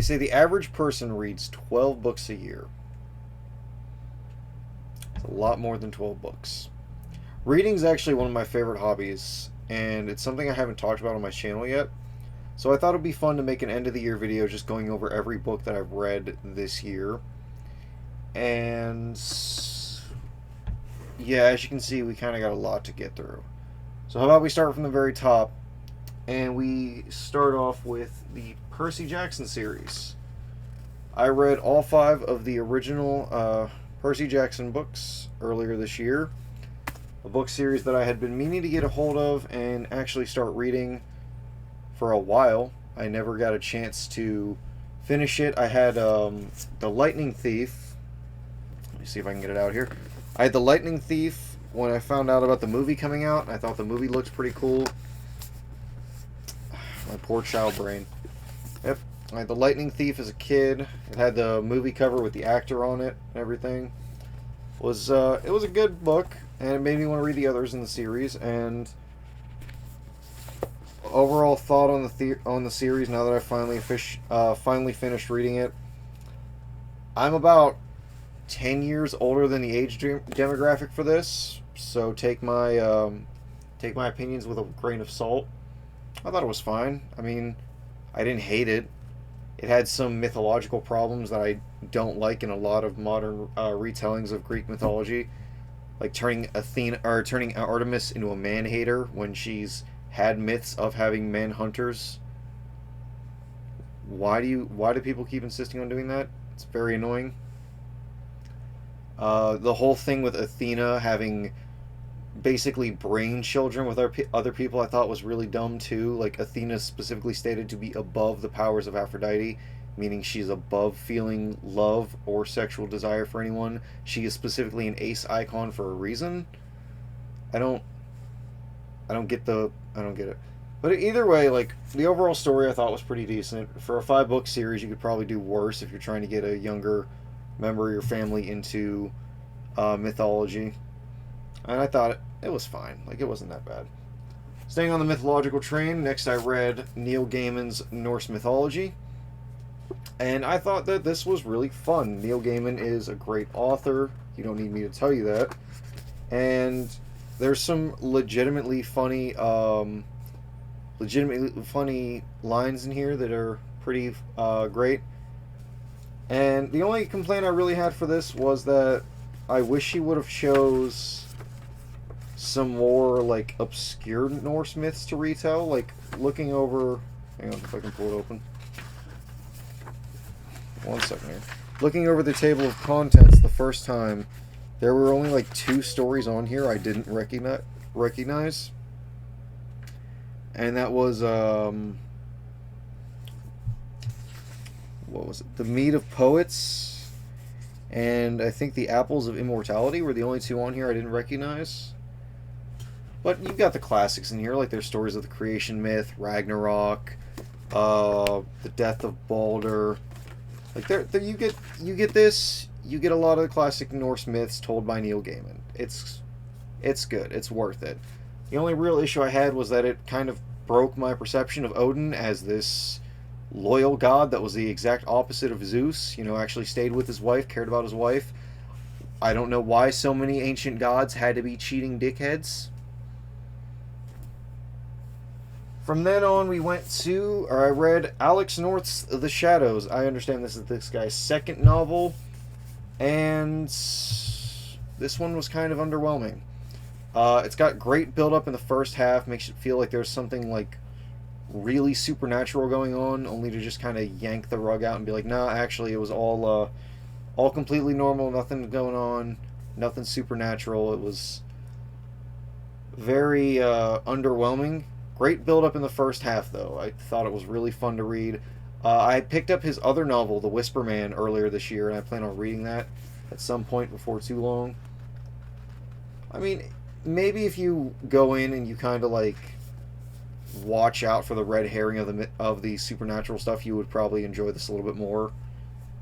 They say the average person reads 12 books a year. It's a lot more than 12 books. Reading is actually one of my favorite hobbies, and it's something I haven't talked about on my channel yet. So I thought it would be fun to make an end of the year video just going over every book that I've read this year. And yeah, as you can see, we kind of got a lot to get through. So how about we start from the very top, and we start off with the Percy Jackson series. I read all 5 of the original Percy Jackson books earlier this year. A book series that I had been meaning to get a hold of and actually start reading for a while. I never got a chance to finish it. I had The Lightning Thief. Let me see if I can get it out here. I had The Lightning Thief when I found out about the movie coming out. I thought the movie looked pretty cool. My poor child brain. Yep. I had The Lightning Thief as a kid. It had the movie cover with the actor on it and everything. It was a good book, and it made me want to read the others in the series. And overall thought on the series now that I finally finished reading it. I'm about 10 years older than the age demographic for this, so take my opinions with a grain of salt. I thought it was fine. I mean, I didn't hate it. It had some mythological problems that I don't like in a lot of modern retellings of Greek mythology, like turning Artemis into a man-hater when she's had myths of having men hunters. Why do people keep insisting on doing that? It's very annoying. The whole thing with Athena having basically brain children with other people I thought was really dumb too. Like, Athena specifically stated to be above the powers of Aphrodite, meaning she's above feeling love or sexual desire for anyone. She is specifically an ace icon for a reason. I don't get it. But either way, like, the overall story I thought was pretty decent. For a 5-book series, you could probably do worse if you're trying to get a younger member of your family into mythology. And I thought it was fine. Like, it wasn't that bad. Staying on the mythological train, next I read Neil Gaiman's Norse Mythology. And I thought that this was really fun. Neil Gaiman is a great author. You don't need me to tell you that. And there's some legitimately funny lines in here that are pretty great. And the only complaint I really had for this was that I wish he would have chose some more, like, obscure Norse myths to retell. Like, looking over... Hang on, if I can pull it open. 1 second here. Looking over the table of contents the first time, there were only, like, 2 stories on here I didn't recognize. And that was, what was it? The Mead of Poets, and I think the Apples of Immortality were the only 2 on here I didn't recognize. But you've got the classics in here, like there's stories of the creation myth, Ragnarok, the death of Balder. Like you get this. You get a lot of the classic Norse myths told by Neil Gaiman. It's good. It's worth it. The only real issue I had was that it kind of broke my perception of Odin as this loyal god that was the exact opposite of Zeus. You know, actually stayed with his wife, cared about his wife. I don't know why so many ancient gods had to be cheating dickheads. From then on, I read Alex North's The Shadows. I understand this is this guy's 2nd novel, and this one was kind of underwhelming. It's got great build-up in the first half, makes it feel like there's something, like, really supernatural going on, only to just kind of yank the rug out and be like, nah, actually, it was all completely normal, nothing going on, nothing supernatural. It was very underwhelming. Great build-up in the first half, though. I thought it was really fun to read. I picked up his other novel, The Whisper Man, earlier this year, and I plan on reading that at some point before too long. I mean, maybe if you go in and you kind of, like, watch out for the red herring of the supernatural stuff, you would probably enjoy this a little bit more.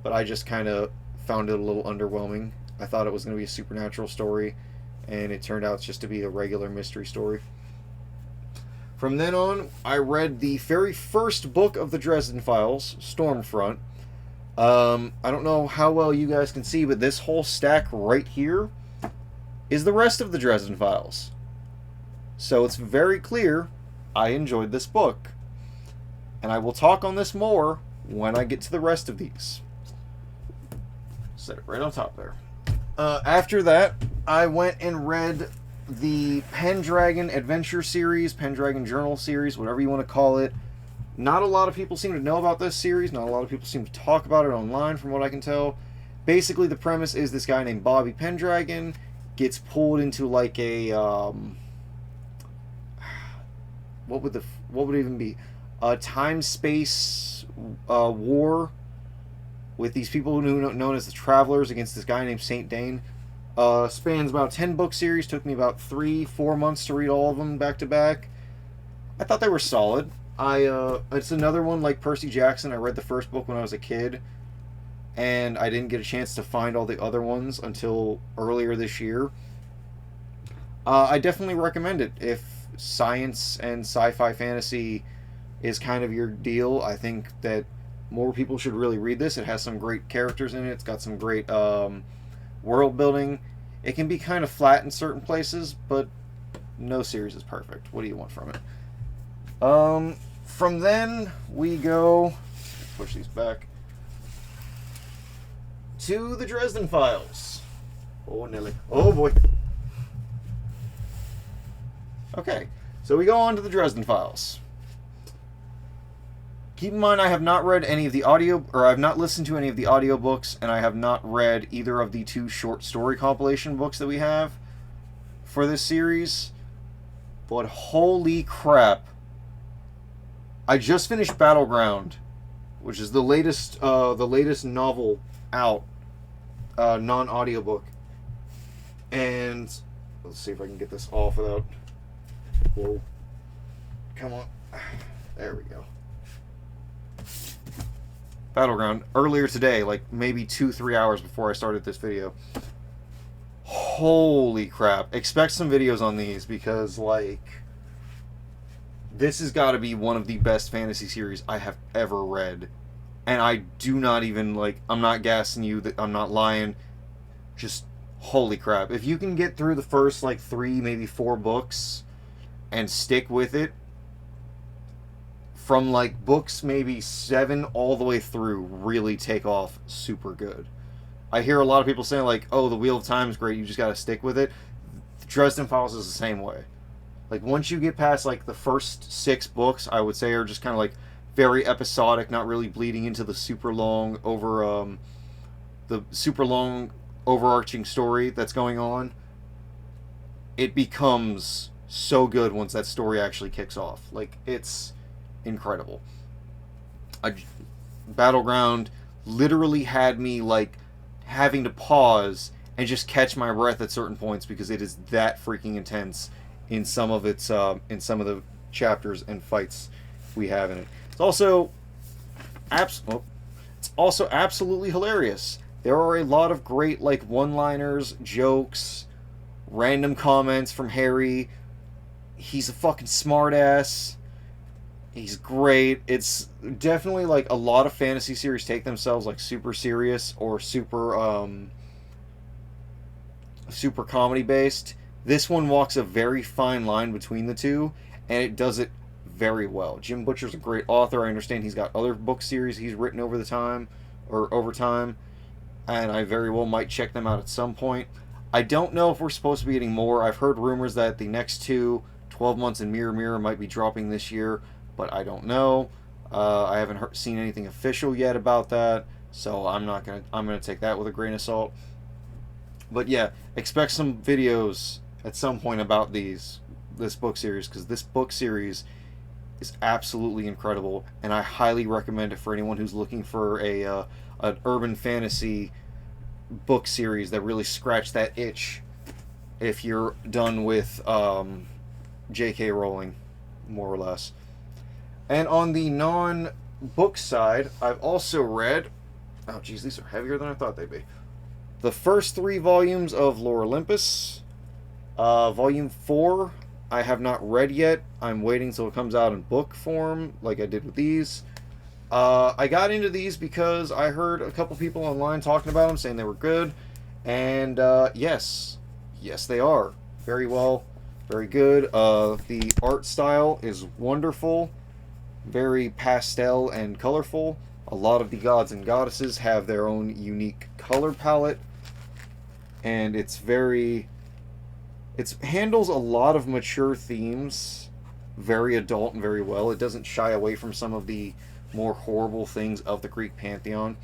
But I just kind of found it a little underwhelming. I thought it was going to be a supernatural story, and it turned out just to be a regular mystery story. From then on, I read the very first book of the Dresden Files, Stormfront. I don't know how well you guys can see, but this whole stack right here is the rest of the Dresden Files. So it's very clear I enjoyed this book. And I will talk on this more when I get to the rest of these. Set it right on top there. After that, I went and read the Pendragon Adventure series, Pendragon Journal series, whatever you want to call it. Not a lot of people seem to know about this series. Not a lot of people seem to talk about it online, from what I can tell. Basically, the premise is this guy named Bobby Pendragon gets pulled into like a what would it even be? A time-space war with these people who are known as the Travelers against this guy named Saint Dane. Spans about 10 book series. Took me about 3-4 months to read all of them back to back. I thought they were solid. It's another one like Percy Jackson. I read the first book when I was a kid, and I didn't get a chance to find all the other ones until earlier this year. I definitely recommend it if science and sci-fi fantasy is kind of your deal. I think that more people should really read this. It has some great characters in it. It's got some great world building. It can be kind of flat in certain places, but no series is perfect. What do you want from it? From then we go, push these back, to the Dresden Files. Oh, Nelly. Oh, boy. Okay, so we go on to the Dresden Files. Keep in mind, I have not read any of the I've not listened to any of the audiobooks, and I have not read either of the 2 short story compilation books that we have for this series. But holy crap. I just finished Battleground, which is the latest novel out, non-audiobook. And let's see if I can get this off without... Whoa. Come on. There we go. Battleground. Earlier today, like maybe 2-3 hours before I started this video. Holy crap. Expect some videos on these because, like, this has got to be one of the best fantasy series I have ever read. And I do not even, like, I'm not gassing you, that I'm not lying. Just, holy crap. If you can get through the first, like, 3, maybe 4 books and stick with it, from, like, books maybe 7 all the way through, really take off super good. I hear a lot of people saying, like, oh, the Wheel of Time is great, you just gotta stick with it. The Dresden Files is the same way. Like, once you get past, like, the first 6 books, I would say are just kind of, like, very episodic, not really bleeding into the super long overarching story that's going on. It becomes so good once that story actually kicks off. Like, it's incredible. Battleground literally had me, like, having to pause and just catch my breath at certain points because it is that freaking intense in some of its in some of the chapters and fights we have in it. It's also absolutely hilarious. There are a lot of great, like, one-liners, jokes, random comments from Harry. He's a fucking smartass. He's great. It's definitely, like, a lot of fantasy series take themselves, like, super serious or super comedy based. This one walks a very fine line between the two, and it does it very well. Jim Butcher's a great author. I understand he's got other book series he's written over time, and I very well might check them out at some point. I don't know if we're supposed to be getting more. I've heard rumors that the next 2, 12 Months in Mirror Mirror, might be dropping this year, but I don't know. I haven't seen anything official yet about that, so I'm gonna take that with a grain of salt. But yeah, expect some videos at some point about this book series, because this book series is absolutely incredible, and I highly recommend it for anyone who's looking for an urban fantasy book series that really scratch that itch if you're done with J.K. Rowling, more or less. And on the non-book side, I've also read... Oh, geez, these are heavier than I thought they'd be. The first 3 volumes of Lore Olympus. Volume 4 I have not read yet. I'm waiting till it comes out in book form, like I did with these. I got into these because I heard a couple people online talking about them, saying they were good, and yes, yes they are. Very well, very good. The art style is wonderful, very pastel and colorful. A lot of the gods and goddesses have their own unique color palette, and it handles a lot of mature themes very adult and very well. It doesn't shy away from some of the more horrible things of the Greek pantheon,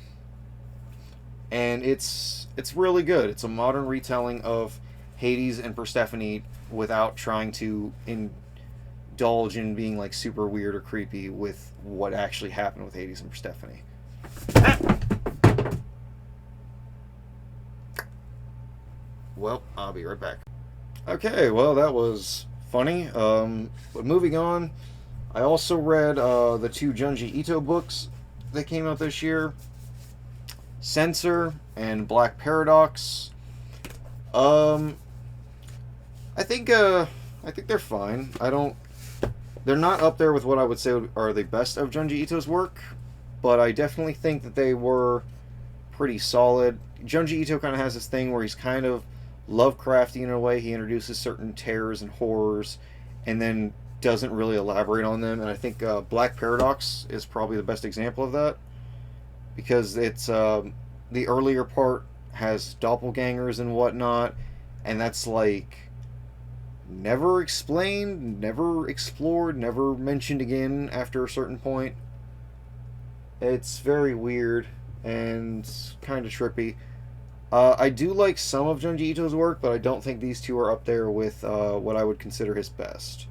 and it's really good. It's a modern retelling of Hades and Persephone without trying to indulge in being like super weird or creepy with what actually happened with Hades and Persephone. Well, I'll be right back. Okay, well, that was funny. But moving on, I also read the two Junji Ito books that came out this year, Censor and Black Paradox. Um, I think they're fine. They're not up there with what I would say are the best of Junji Ito's work, but I definitely think that they were pretty solid. Junji Ito kind of has this thing where he's kind of Lovecraftian in a way. He introduces certain terrors and horrors, and then doesn't really elaborate on them. And I think Black Paradox is probably the best example of that, because it's the earlier part has doppelgangers and whatnot, and that's like never explained, never explored, never mentioned again after a certain point. It's very weird and kind of trippy. I do like some of Junji Ito's work, but I don't think these two are up there with what I would consider his best.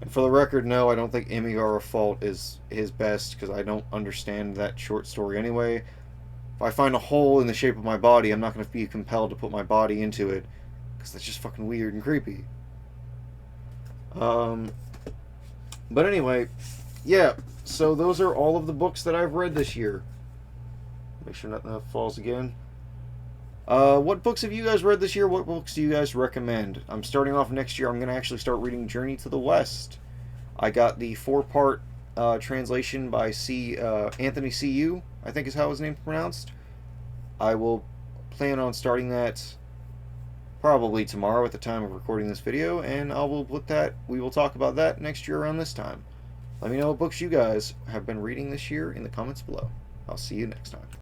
And for the record, no, I don't think Imigara Fault is his best, because I don't understand that short story anyway. If I find a hole in the shape of my body, I'm not going to be compelled to put my body into it, because that's just fucking weird and creepy. But anyway, yeah, so those are all of the books that I've read this year. Make sure nothing falls again. What books have you guys read this year? What books do you guys recommend? I'm starting off next year. I'm going to actually start reading Journey to the West. I got the 4-part translation by Anthony C.U., I think is how his name's pronounced. I will plan on starting that probably tomorrow at the time of recording this video, and we will talk about that next year around this time. Let me know what books you guys have been reading this year in the comments below. I'll see you next time.